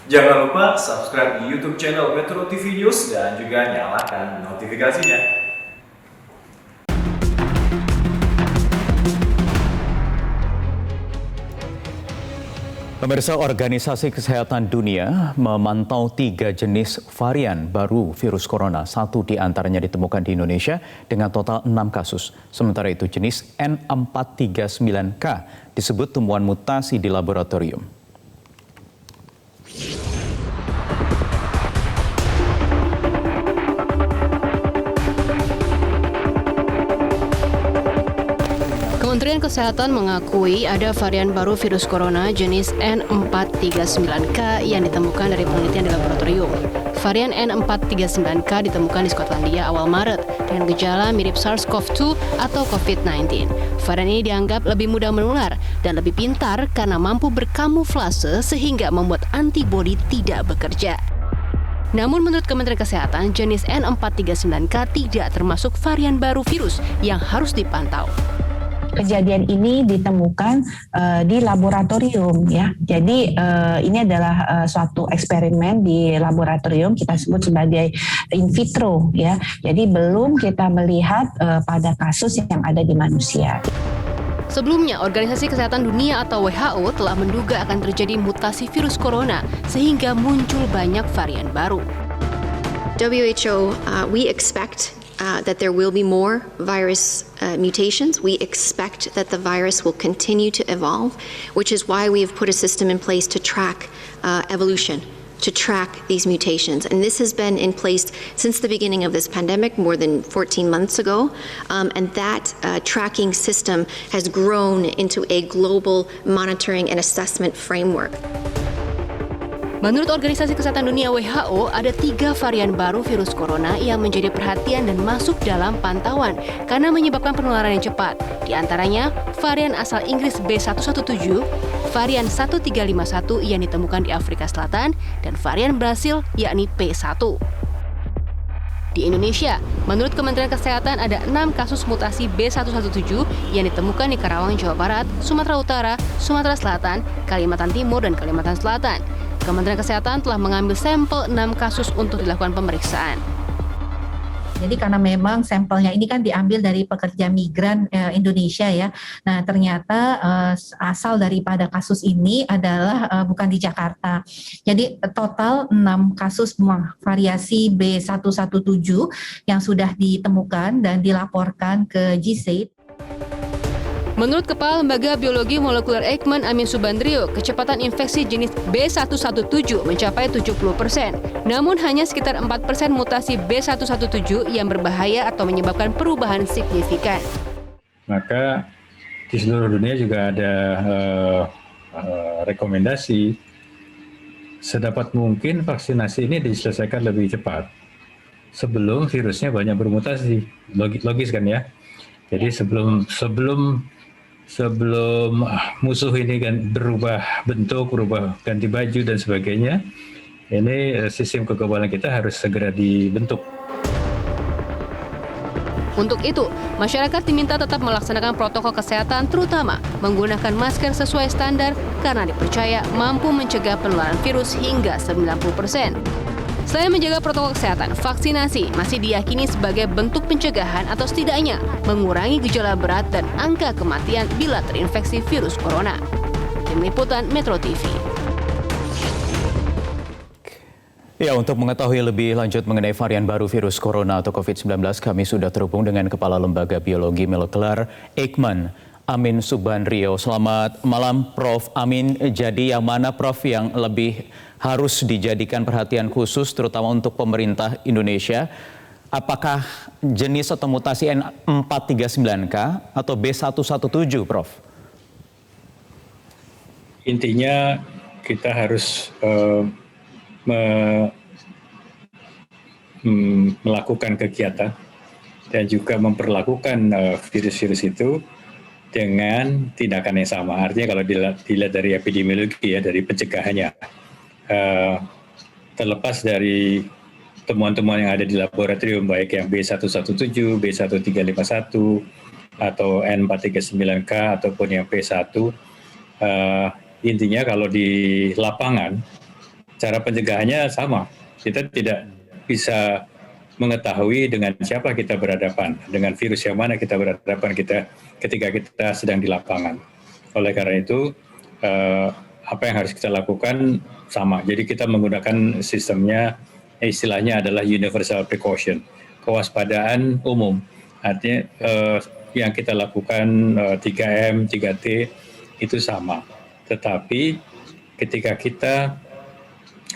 Jangan lupa subscribe di YouTube channel Metro TV News dan juga nyalakan notifikasinya. Pemirsa, Organisasi Kesehatan Dunia memantau 3 jenis varian baru virus corona. 1 diantaranya ditemukan di Indonesia dengan total 6 kasus. Sementara itu jenis N439K disebut temuan mutasi di laboratorium. Kementerian Kesehatan mengakui ada varian baru virus corona jenis N439K yang ditemukan dari penelitian di laboratorium. Varian N439K ditemukan di Skotlandia awal Maret dengan gejala mirip SARS-CoV-2 atau COVID-19. Varian ini dianggap lebih mudah menular dan lebih pintar karena mampu berkamuflase sehingga membuat antibodi tidak bekerja. Namun menurut Kementerian Kesehatan, jenis N439K tidak termasuk varian baru virus yang harus dipantau. Kejadian ini ditemukan di laboratorium ya. Jadi ini adalah suatu eksperimen di laboratorium, kita sebut sebagai in vitro ya. Jadi belum kita melihat pada kasus yang ada di manusia. Sebelumnya, Organisasi Kesehatan Dunia atau WHO telah menduga akan terjadi mutasi virus corona sehingga muncul banyak varian baru. WHO, we expect that there will be more virus mutations. We expect that the virus will continue to evolve, which is why we have put a system in place to track evolution, to track these mutations. And this has been in place since the beginning of this pandemic, more than 14 months ago. And that tracking system has grown into a global monitoring and assessment framework. Menurut Organisasi Kesehatan Dunia WHO, ada 3 varian baru virus corona yang menjadi perhatian dan masuk dalam pantauan karena menyebabkan penularan yang cepat. Di antaranya, varian asal Inggris B117, varian 1351 yang ditemukan di Afrika Selatan, dan varian Brasil yakni P1. Di Indonesia, menurut Kementerian Kesehatan ada 6 kasus mutasi B117 yang ditemukan di Karawang, Jawa Barat, Sumatera Utara, Sumatera Selatan, Kalimantan Timur, dan Kalimantan Selatan. Kementerian Kesehatan telah mengambil sampel 6 kasus untuk dilakukan pemeriksaan. Jadi karena memang sampelnya ini kan diambil dari pekerja migran Indonesia ya. Nah ternyata asal daripada kasus ini adalah bukan di Jakarta. Jadi total 6 kasus variasi B117 yang sudah ditemukan dan dilaporkan ke GSAID. Menurut Kepala Lembaga Biologi Molekuler Eijkman Amin Subandrio, kecepatan infeksi jenis B117 mencapai 70%. Namun hanya sekitar 4% mutasi B117 yang berbahaya atau menyebabkan perubahan signifikan. Maka di seluruh dunia juga ada rekomendasi sedapat mungkin vaksinasi ini diselesaikan lebih cepat sebelum virusnya banyak bermutasi. Logis kan ya? Jadi sebelum musuh ini kan berubah bentuk, berubah ganti baju dan sebagainya, ini sistem kekebalan kita harus segera dibentuk. Untuk itu, masyarakat diminta tetap melaksanakan protokol kesehatan, terutama menggunakan masker sesuai standar karena dipercaya mampu mencegah penularan virus hingga 90%. Selain menjaga protokol kesehatan, vaksinasi masih diyakini sebagai bentuk pencegahan atau setidaknya mengurangi gejala berat dan angka kematian bila terinfeksi virus corona. Tim Liputan Metro TV. Ya, untuk mengetahui lebih lanjut mengenai varian baru virus corona atau COVID-19, kami sudah terhubung dengan Kepala Lembaga Biologi Molekuler Eijkman Amin Subandrio. Selamat malam Prof. Amin. Jadi yang mana Prof yang lebih harus dijadikan perhatian khusus terutama untuk pemerintah Indonesia? Apakah jenis atau mutasi N439K atau B117, Prof? Intinya kita harus melakukan kegiatan dan juga memperlakukan virus-virus itu dengan tindakan yang sama. Artinya kalau dilihat dari epidemiologi ya, dari pencegahannya, terlepas dari temuan-temuan yang ada di laboratorium, baik yang B117, B1351, atau N439K, ataupun yang P1, intinya kalau di lapangan, cara pencegahannya sama. Kita tidak bisa mengetahui dengan siapa kita berhadapan, dengan virus yang mana kita berhadapan ketika kita sedang di lapangan. Oleh karena itu, apa yang harus kita lakukan sama. Jadi kita menggunakan sistemnya, istilahnya adalah universal precaution, kewaspadaan umum. Artinya yang kita lakukan 3M, 3T itu sama. Tetapi ketika kita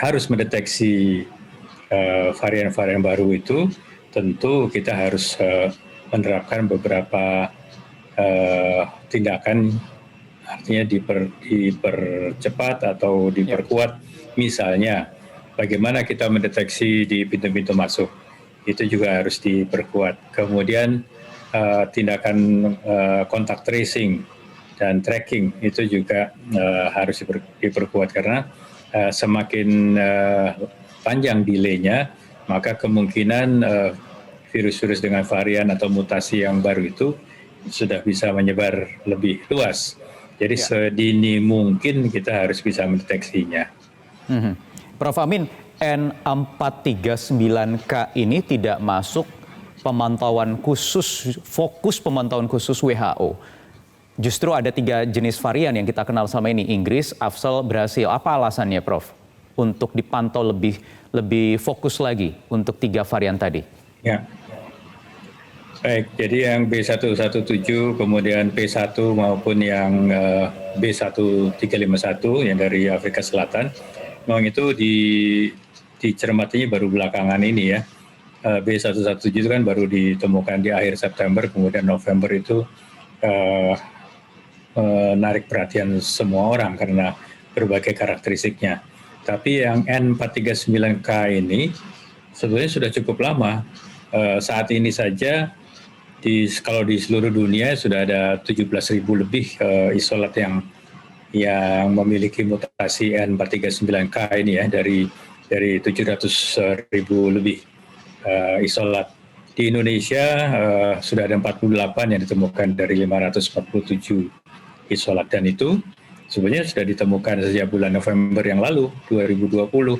harus mendeteksi varian-varian baru itu, tentu kita harus menerapkan beberapa tindakan, artinya dipercepat atau diperkuat. Misalnya, bagaimana kita mendeteksi di pintu-pintu masuk, itu juga harus diperkuat. Kemudian tindakan kontak tracing dan tracking itu juga harus diperkuat, karena semakin panjang delay-nya, maka kemungkinan virus-virus dengan varian atau mutasi yang baru itu sudah bisa menyebar lebih luas. Jadi sedini mungkin kita harus bisa mendeteksinya. Prof. Amin, N439K ini tidak masuk pemantauan khusus, fokus pemantauan khusus WHO. Justru ada 3 jenis varian yang kita kenal selama ini, Inggris, AFSEL, Brasil. Apa alasannya, Prof? Untuk dipantau lebih fokus lagi untuk 3 varian tadi? Ya, baik. Jadi yang B117, kemudian P1 maupun yang B1351 yang dari Afrika Selatan, memang itu dicermatinya baru belakangan ini ya. B117 itu kan baru ditemukan di akhir September, kemudian November itu menarik perhatian semua orang karena berbagai karakteristiknya. Tapi yang N439K ini sebenarnya sudah cukup lama. Saat ini saja kalau di seluruh dunia sudah ada 17.000 lebih isolat yang memiliki mutasi N439K ini ya, dari 700.000 lebih isolat. Di Indonesia sudah ada 48 yang ditemukan dari 547 isolat, dan itu sebenarnya sudah ditemukan sejak bulan November yang lalu 2020.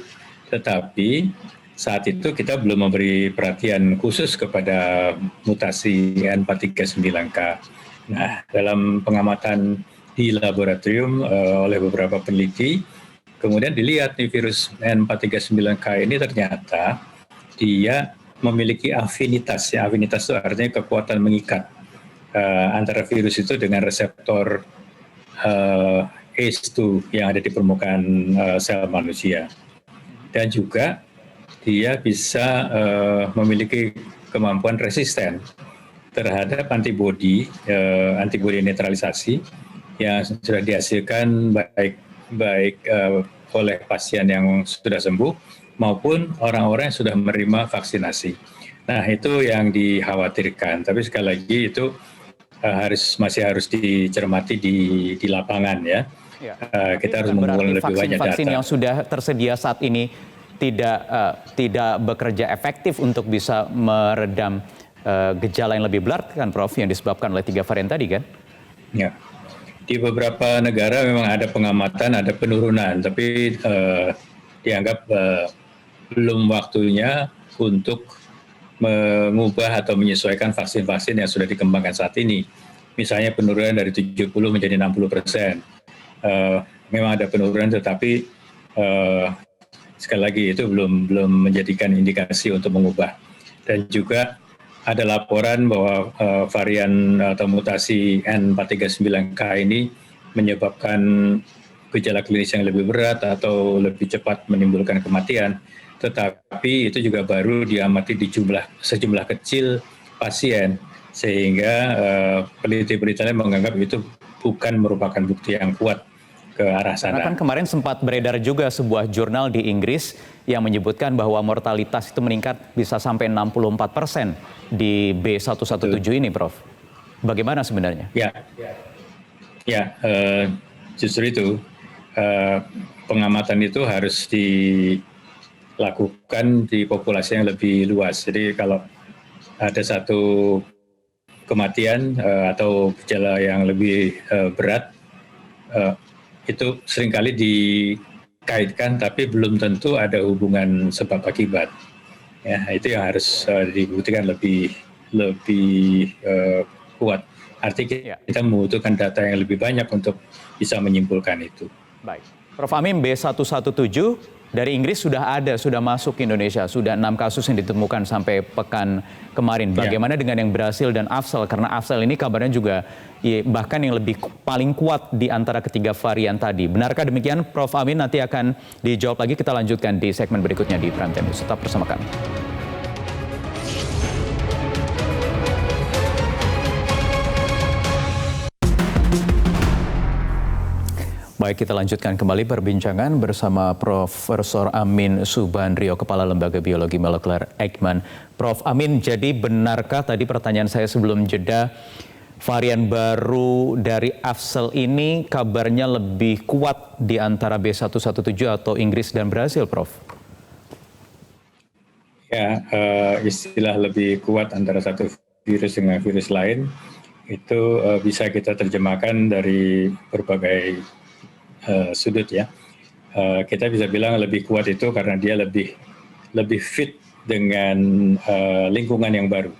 Tetapi saat itu kita belum memberi perhatian khusus kepada mutasi N439K. Nah, dalam pengamatan di laboratorium oleh beberapa peneliti, kemudian dilihat nih virus N439K ini ternyata dia memiliki afinitas. Ya, afinitas itu artinya kekuatan mengikat antara virus itu dengan reseptor ACE2 yang ada di permukaan sel manusia. Dan juga dia bisa memiliki kemampuan resisten terhadap antibodi netralisasi yang sudah dihasilkan baik oleh pasien yang sudah sembuh maupun orang-orang yang sudah menerima vaksinasi. Nah, itu yang dikhawatirkan. Tapi sekali lagi itu masih harus dicermati di lapangan ya. Kita harus mengumpulkan lebih banyak data. Vaksin yang sudah tersedia saat ini tidak bekerja efektif untuk bisa meredam gejala yang lebih berat kan, Prof, yang disebabkan oleh 3 varian tadi kan? Ya, di beberapa negara memang ada pengamatan, ada penurunan, tapi dianggap belum waktunya untuk mengubah atau menyesuaikan vaksin-vaksin yang sudah dikembangkan saat ini. Misalnya penurunan dari 70 menjadi 60%. Memang ada penurunan, tetapi sekali lagi itu belum menjadikan indikasi untuk mengubah. Dan juga ada laporan bahwa varian atau mutasi N439K ini menyebabkan gejala klinis yang lebih berat atau lebih cepat menimbulkan kematian. Tetapi itu juga baru diamati di sejumlah kecil pasien, sehingga peneliti-peneliti menganggap itu bukan merupakan bukti yang kuat ke arah sana. Karena kan kemarin sempat beredar juga sebuah jurnal di Inggris yang menyebutkan bahwa mortalitas itu meningkat bisa sampai 64% di B117 ini, Prof. Bagaimana sebenarnya? Ya, justru itu pengamatan itu harus dilakukan di populasi yang lebih luas. Jadi kalau ada satu kematian atau gejala yang lebih berat, itu seringkali kaitkan, tapi belum tentu ada hubungan sebab akibat. Ya, itu yang harus dibuktikan lebih kuat. Artinya kita membutuhkan data yang lebih banyak untuk bisa menyimpulkan itu. Baik, Prof. Amin, B117 dari Inggris sudah masuk ke Indonesia, sudah 6 kasus yang ditemukan sampai pekan kemarin. Bagaimana dengan yang Brasil dan Afsel? Karena Afsel ini kabarnya juga bahkan yang paling kuat di antara ketiga varian tadi. Benarkah demikian, Prof. Amin? Nanti akan dijawab lagi, kita lanjutkan di segmen berikutnya di Prime Time News. Tetap bersama kami. Baik, kita lanjutkan kembali perbincangan bersama Profesor Amin Subandrio, Kepala Lembaga Biologi Molekuler Eijkman. Prof. Amin, jadi benarkah tadi pertanyaan saya sebelum jeda, varian baru dari Afsel ini kabarnya lebih kuat di antara B117 atau Inggris dan Brasil, Prof? Ya, istilah lebih kuat antara satu virus dengan virus lain itu bisa kita terjemahkan dari berbagai sudut ya. Kita bisa bilang lebih kuat itu karena dia lebih fit dengan lingkungan yang baru.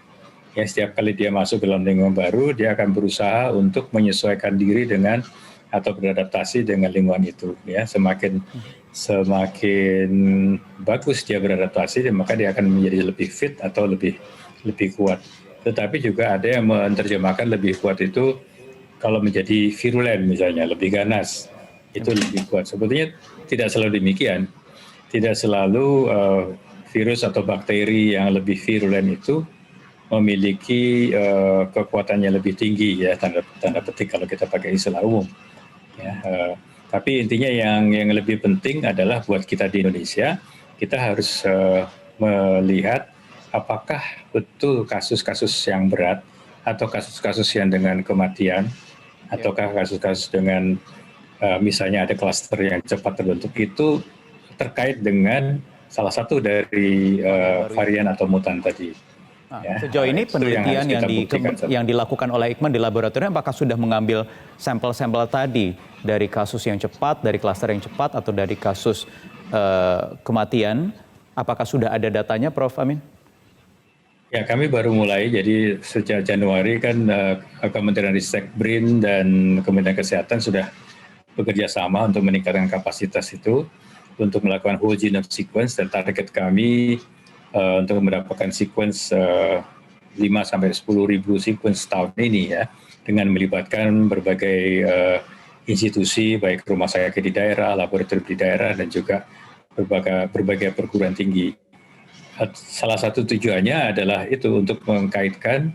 Ya, setiap kali dia masuk dalam lingkungan baru, dia akan berusaha untuk menyesuaikan diri dengan atau beradaptasi dengan lingkungan itu. Ya, semakin bagus dia beradaptasi, maka dia akan menjadi lebih fit atau lebih kuat. Tetapi juga ada yang menerjemahkan lebih kuat itu kalau menjadi virulen misalnya, lebih ganas. Itu lebih kuat. Sebetulnya tidak selalu demikian. Tidak selalu virus atau bakteri yang lebih virulen itu memiliki kekuatannya lebih tinggi ya, tanda petik kalau kita pakai istilah umum. Ya, tapi intinya yang lebih penting adalah buat kita di Indonesia, kita harus melihat apakah betul kasus-kasus yang berat atau kasus-kasus yang dengan kematian ataukah kasus-kasus dengan misalnya ada klaster yang cepat terbentuk itu terkait dengan salah satu dari varian atau mutan tadi. Sejauh ini penelitian yang dilakukan oleh Eijkman di laboratorium apakah sudah mengambil sampel-sampel tadi dari kasus yang cepat, dari klaster yang cepat atau dari kasus kematian? Apakah sudah ada datanya, Prof. Amin? Ya, kami baru mulai. Jadi sejak Januari kan Kementerian Ristek BRIN dan Kementerian Kesehatan sudah bekerja sama untuk meningkatkan kapasitas itu untuk melakukan whole genome sequence, dan target kami untuk mendapatkan sequence 5 sampai 10 ribu sequence tahun ini ya, dengan melibatkan berbagai institusi baik rumah sakit di daerah, laboratorium di daerah, dan juga berbagai perguruan tinggi. Salah satu tujuannya adalah itu untuk mengkaitkan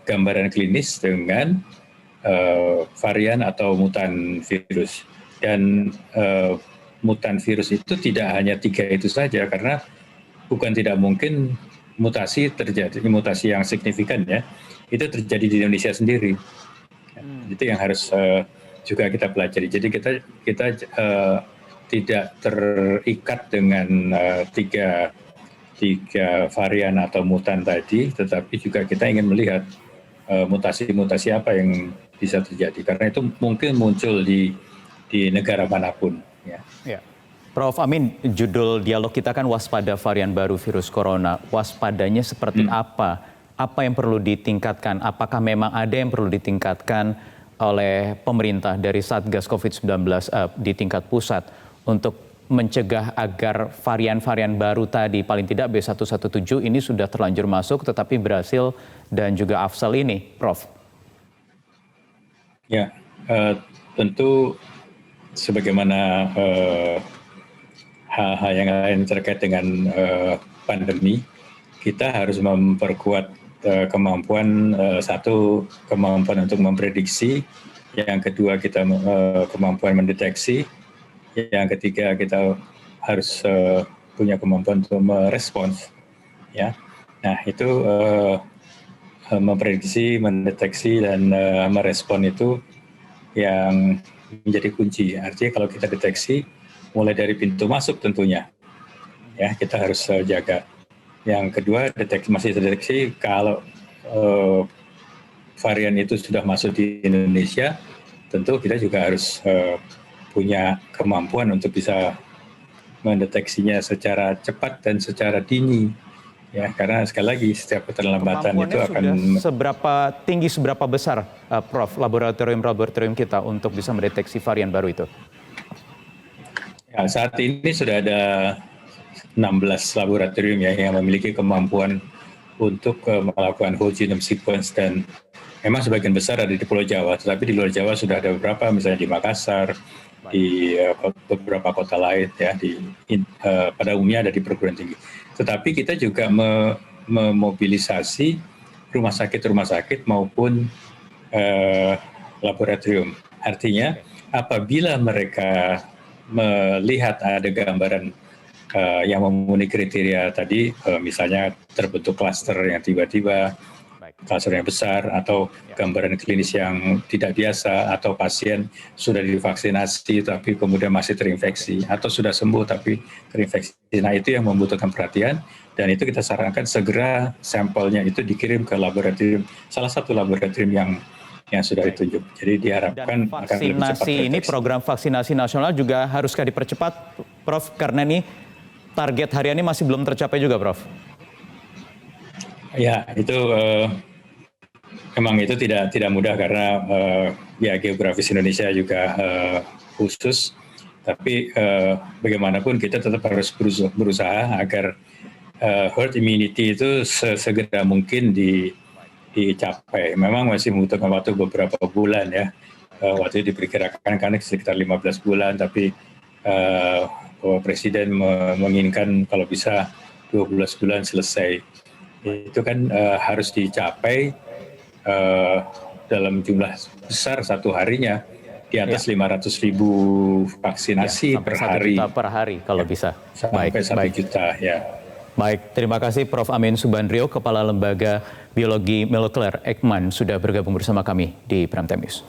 gambaran klinis dengan varian atau mutan virus. Dan mutan virus itu tidak hanya 3 itu saja, karena bukan tidak mungkin mutasi yang signifikan ya, itu terjadi di Indonesia sendiri. Itu yang harus juga kita pelajari. Jadi kita tidak terikat dengan tiga varian atau mutan tadi, tetapi juga kita ingin melihat mutasi-mutasi apa yang bisa terjadi, karena itu mungkin muncul di negara manapun. Ya. Prof. Amin, judul dialog kita kan waspada varian baru virus corona. Waspadanya seperti apa? Apa yang perlu ditingkatkan? Apakah memang ada yang perlu ditingkatkan oleh pemerintah dari Satgas COVID-19 di tingkat pusat untuk mencegah agar varian-varian baru tadi, paling tidak B117 ini sudah terlanjur masuk, tetapi Brasil dan juga Afsel ini, Prof? Ya, tentu sebagaimana hal-hal yang lain terkait dengan pandemi, kita harus memperkuat kemampuan kemampuan untuk memprediksi, yang kedua kita kemampuan mendeteksi, yang ketiga kita harus punya kemampuan untuk merespons. Ya, nah itu memprediksi, mendeteksi, dan merespon itu yang menjadi kunci. Artinya kalau kita deteksi, mulai dari pintu masuk tentunya, ya kita harus jaga. Yang kedua, masih terdeteksi kalau varian itu sudah masuk di Indonesia, tentu kita juga harus punya kemampuan untuk bisa mendeteksinya secara cepat dan secara dini. Ya, karena sekali lagi setiap keterlambatan itu akan sudah seberapa tinggi, seberapa besar, Prof, laboratorium kita untuk bisa mendeteksi varian baru itu? ya, saat ini sudah ada 16 laboratorium ya yang memiliki kemampuan untuk melakukan whole genome sequence, dan memang sebagian besar ada di Pulau Jawa, tetapi di luar Jawa sudah ada beberapa, misalnya di Makassar, di beberapa kota lain ya, pada umumnya ada di perguruan tinggi. Tetapi kita juga memobilisasi rumah sakit maupun laboratorium. Artinya apabila mereka melihat ada gambaran yang memenuhi kriteria tadi, misalnya terbentuk klaster yang tiba-tiba, klaster yang besar, atau gambaran klinis yang tidak biasa, atau pasien sudah divaksinasi tapi kemudian masih terinfeksi, atau sudah sembuh tapi terinfeksi. Nah, itu yang membutuhkan perhatian, dan itu kita sarankan segera sampelnya itu dikirim ke laboratorium, salah satu laboratorium yang sudah ditunjuk. Jadi diharapkan akan lebih cepat. Vaksinasi ini, program vaksinasi nasional juga haruskah dipercepat, Prof? Karena ini target hariannya masih belum tercapai juga, Prof. Ya, itu memang itu tidak mudah karena ya geografis Indonesia juga khusus. Tapi bagaimanapun kita tetap harus berusaha agar herd immunity itu segera mungkin dicapai. Memang masih membutuhkan waktu beberapa bulan ya. Waktu itu diperkirakan kan sekitar 15 bulan, tapi Presiden menginginkan kalau bisa 12 bulan selesai. Itu kan harus dicapai dalam jumlah besar satu harinya, di atas 500.000 vaksinasi per hari. 1 juta per hari kalau bisa. Sampai 1 juta ya. Baik, terima kasih Prof. Amin Subandrio, Kepala Lembaga Biologi Molekuler Eijkman, sudah bergabung bersama kami di Prime Time News.